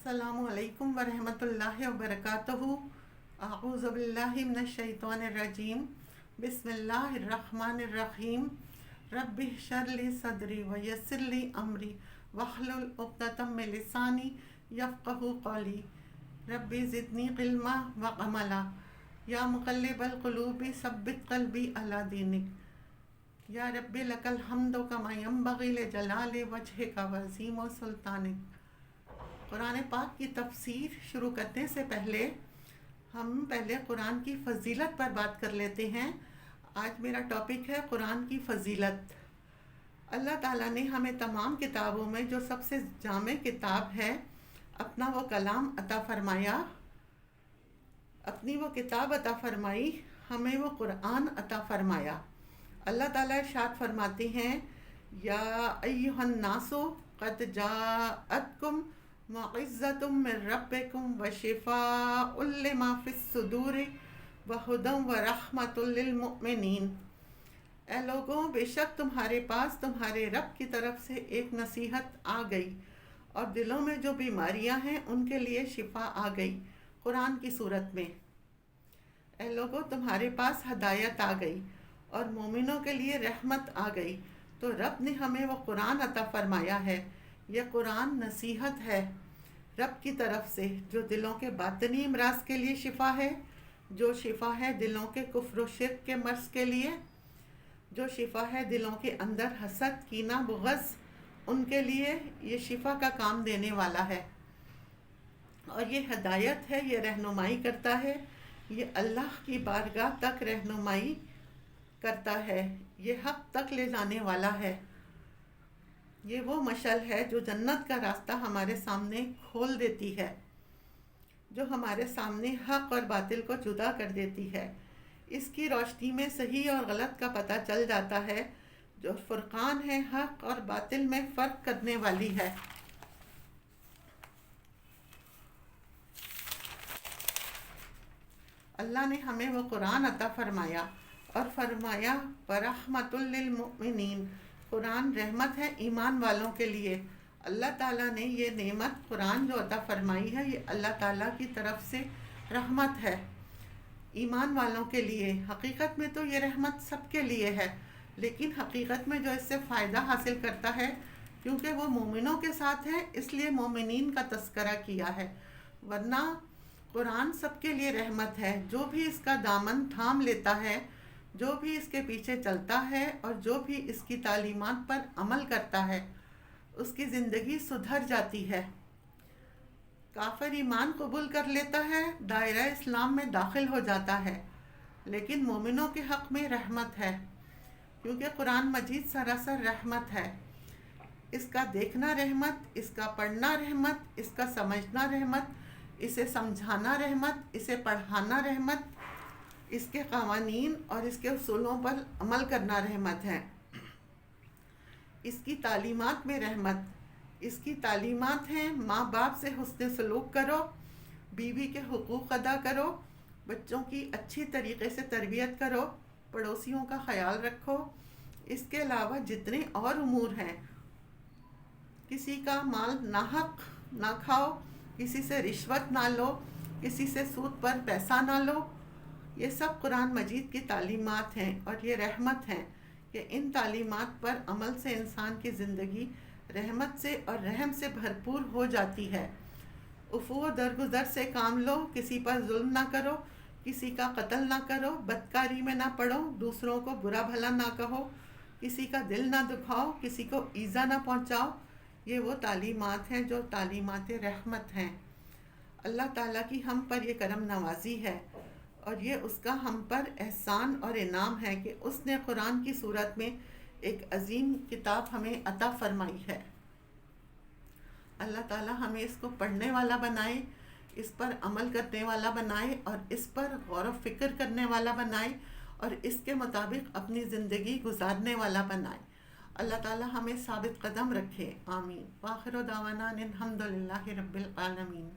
السلام علیکم ورحمۃ اللہ وبرکاتہ۔ اعوذ باللہ من الشیطان الرجیم، بسم اللہ الرحمن الرحیم۔ رب اشرح لی صدری ویسر لی امری واحلل عقدۃ من لسانی یفقہوا قولی۔ رب زدنی علما وعملا، یا مقلب القلوب ثبت قلبی علی دینک۔ یا رب لک الحمد کما ینبغی لجلال وجہک وعظیم سلطانک۔ قرآن پاک کی تفسیر شروع کرنے سے پہلے ہم قرآن کی فضیلت پر بات کر لیتے ہیں۔ آج میرا ٹاپک ہے قرآن کی فضیلت۔ اللہ تعالیٰ نے ہمیں تمام کتابوں میں جو سب سے جامع کتاب ہے اپنا وہ کلام عطا فرمایا، اپنی وہ کتاب عطا فرمائی، ہمیں وہ قرآن عطا فرمایا۔ اللہ تعالیٰ ارشاد فرماتے ہیں، یا ایھا الناس قد جاءتکم موعظۃ من ربکم وشفاء لما فی الصدور وہدی ورحمۃ للمؤمنین۔ اے لوگوں، بے شک تمہارے پاس تمہارے رب کی طرف سے ایک نصیحت آ گئی اور دلوں میں جو بیماریاں ہیں ان کے لیے شفا آ گئی، قرآن کی صورت میں۔ اے لوگوں، تمہارے پاس ہدایت آ گئی اور مومنوں کے لیے رحمت آ گئی، تو رب نے ہمیں وہ قرآن عطا فرمایا ہے۔ یہ قرآن نصیحت ہے رب کی طرف سے، جو دلوں کے باطنی امراض کے لیے شفا ہے، جو شفا ہے دلوں کے کفر و شرک کے مرض کے لیے، جو شفا ہے دلوں کے اندر حسد، کینہ، بغض، ان کے لیے یہ شفا کا کام دینے والا ہے۔ اور یہ ہدایت ہے، یہ رہنمائی کرتا ہے، یہ اللہ کی بارگاہ تک رہنمائی کرتا ہے، یہ حق تک لے جانے والا ہے۔ یہ وہ مشعل ہے جو جنت کا راستہ ہمارے سامنے کھول دیتی ہے، جو ہمارے سامنے حق اور باطل کو جدا کر دیتی ہے۔ اس کی روشنی میں صحیح اور غلط کا پتہ چل جاتا ہے، جو فرقان ہے، حق اور باطل میں فرق کرنے والی ہے۔ اللہ نے ہمیں وہ قرآن عطا فرمایا اور فرمایا وَرَحْمَةٌ لِّلْمُؤْمِنِينَ، قرآن رحمت ہے ایمان والوں کے لیے۔ اللہ تعالیٰ نے یہ نعمت قرآن جو عطا فرمائی ہے، یہ اللہ تعالیٰ کی طرف سے رحمت ہے ایمان والوں کے لیے۔ حقیقت میں تو یہ رحمت سب کے لیے ہے، لیکن حقیقت میں جو اس سے فائدہ حاصل کرتا ہے، کیونکہ وہ مومنوں کے ساتھ ہے، اس لیے مومنین کا تذکرہ کیا ہے، ورنہ قرآن سب کے لیے رحمت ہے۔ جو بھی اس کا دامن تھام لیتا ہے، جو بھی اس کے پیچھے چلتا ہے اور جو بھی اس کی تعلیمات پر عمل کرتا ہے، اس کی زندگی سدھر جاتی ہے۔ کافر ایمان قبول کر لیتا ہے، دائرہ اسلام میں داخل ہو جاتا ہے، لیکن مومنوں کے حق میں رحمت ہے، کیونکہ قرآن مجید سراسر رحمت ہے۔ اس کا دیکھنا رحمت، اس کا پڑھنا رحمت، اس کا سمجھنا رحمت، اسے سمجھانا رحمت، اسے پڑھانا رحمت، اس کے قوانین اور اس کے اصولوں پر عمل کرنا رحمت ہے۔ اس کی تعلیمات میں رحمت، اس کی تعلیمات ہیں ماں باپ سے حسن سلوک کرو، بیوی کے حقوق ادا کرو، بچوں کی اچھی طریقے سے تربیت کرو، پڑوسیوں کا خیال رکھو۔ اس کے علاوہ جتنے اور امور ہیں، کسی کا مال ناحق نہ کھاؤ، کسی سے رشوت نہ لو، کسی سے سود پر پیسہ نہ لو، یہ سب قرآن مجید کی تعلیمات ہیں اور یہ رحمت ہیں کہ ان تعلیمات پر عمل سے انسان کی زندگی رحمت سے اور رحم سے بھرپور ہو جاتی ہے۔ عفو و درگزر سے کام لو، کسی پر ظلم نہ کرو، کسی کا قتل نہ کرو، بدکاری میں نہ پڑو، دوسروں کو برا بھلا نہ کہو، کسی کا دل نہ دکھاؤ، کسی کو ایذا نہ پہنچاؤ۔ یہ وہ تعلیمات ہیں جو تعلیمات رحمت ہیں۔ اللہ تعالیٰ کی ہم پر یہ کرم نوازی ہے اور یہ اس کا ہم پر احسان اور انعام ہے کہ اس نے قرآن کی صورت میں ایک عظیم کتاب ہمیں عطا فرمائی ہے۔ اللہ تعالیٰ ہمیں اس کو پڑھنے والا بنائے، اس پر عمل کرنے والا بنائے اور اس پر غور و فکر کرنے والا بنائے اور اس کے مطابق اپنی زندگی گزارنے والا بنائے۔ اللہ تعالیٰ ہمیں ثابت قدم رکھے، آمین۔ وآخر دعوانا ان الحمد للہ رب العالمین۔